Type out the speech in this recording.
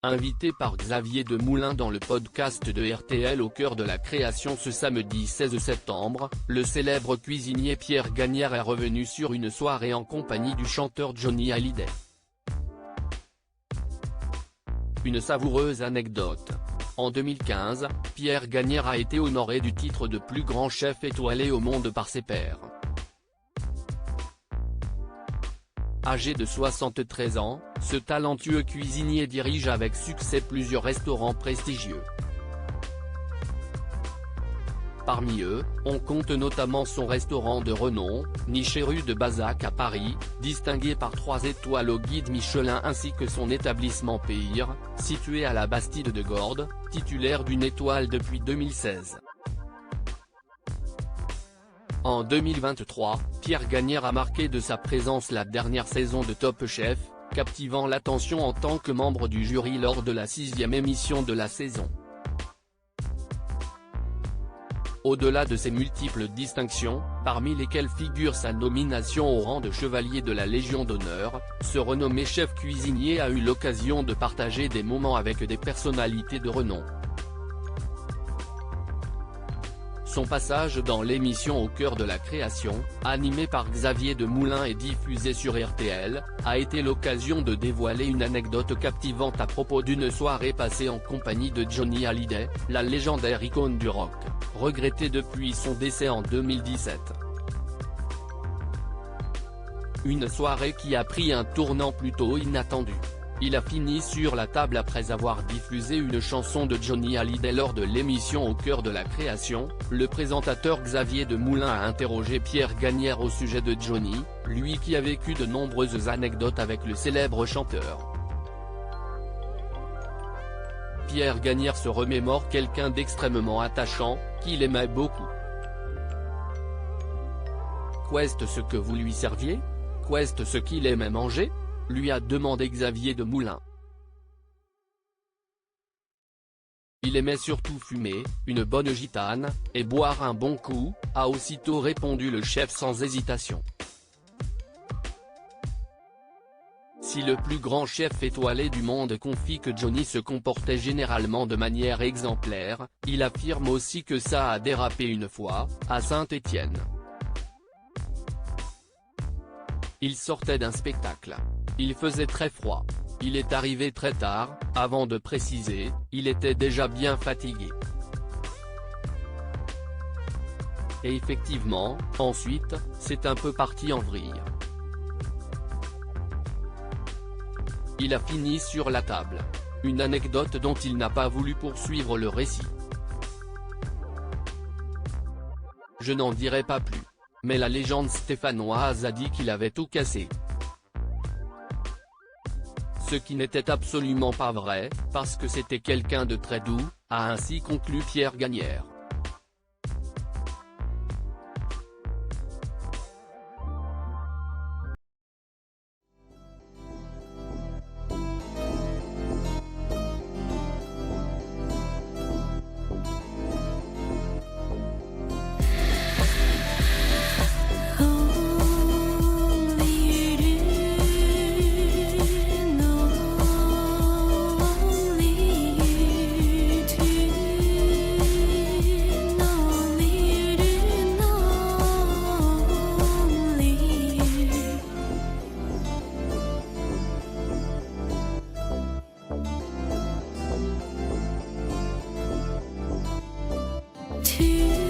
Invité par Xavier Demoulin dans le podcast de RTL au cœur de la création ce samedi 16 septembre, le célèbre cuisinier Pierre Gagnaire est revenu sur une soirée en compagnie du chanteur Johnny Hallyday. Une savoureuse anecdote. En 2015, Pierre Gagnaire a été honoré du titre de plus grand chef étoilé au monde par ses pairs. Âgé de 73 ans, ce talentueux cuisinier dirige avec succès plusieurs restaurants prestigieux. Parmi eux, on compte notamment son restaurant de renom, niché rue de Bazac à Paris, distingué par 3 étoiles au guide Michelin, ainsi que son établissement Peire, situé à la Bastide de Gordes, titulaire d'une étoile depuis 2016. En 2023, Pierre Gagnaire a marqué de sa présence la dernière saison de Top Chef, captivant l'attention en tant que membre du jury lors de la 6e émission de la saison. Au-delà de ses multiples distinctions, parmi lesquelles figure sa nomination au rang de chevalier de la Légion d'honneur, ce renommé chef cuisinier a eu l'occasion de partager des moments avec des personnalités de renom. Son passage dans l'émission Au cœur de la création, animée par Xavier Demoulin et diffusée sur RTL, a été l'occasion de dévoiler une anecdote captivante à propos d'une soirée passée en compagnie de Johnny Hallyday, la légendaire icône du rock, regretté depuis son décès en 2017. Une soirée qui a pris un tournant plutôt inattendu. Il a fini sur la table après avoir diffusé une chanson de Johnny Hallyday lors de l'émission Au cœur de la création. Le présentateur Xavier Demoulin a interrogé Pierre Gagnaire au sujet de Johnny, lui qui a vécu de nombreuses anecdotes avec le célèbre chanteur. Pierre Gagnaire se remémore quelqu'un d'extrêmement attachant, qu'il aimait beaucoup. Qu'est-ce ce que vous lui serviez? Qu'est-ce ce qu'il aimait manger? Lui a demandé Xavier Demoulin. Il aimait surtout fumer, une bonne gitane, et boire un bon coup, a aussitôt répondu le chef sans hésitation. Si le plus grand chef étoilé du monde confie que Johnny se comportait généralement de manière exemplaire, il affirme aussi que ça a dérapé une fois, à Saint-Étienne. Il sortait d'un spectacle. Il faisait très froid. Il est arrivé très tard, avant de préciser, il était déjà bien fatigué. Et effectivement, ensuite, c'est un peu parti en vrille. Il a fini sur la table. Une anecdote dont il n'a pas voulu poursuivre le récit. Je n'en dirai pas plus. Mais la légende stéphanoise a dit qu'il avait tout cassé. Ce qui n'était absolument pas vrai, parce que c'était quelqu'un de très doux, a ainsi conclu Pierre Gagnaire. To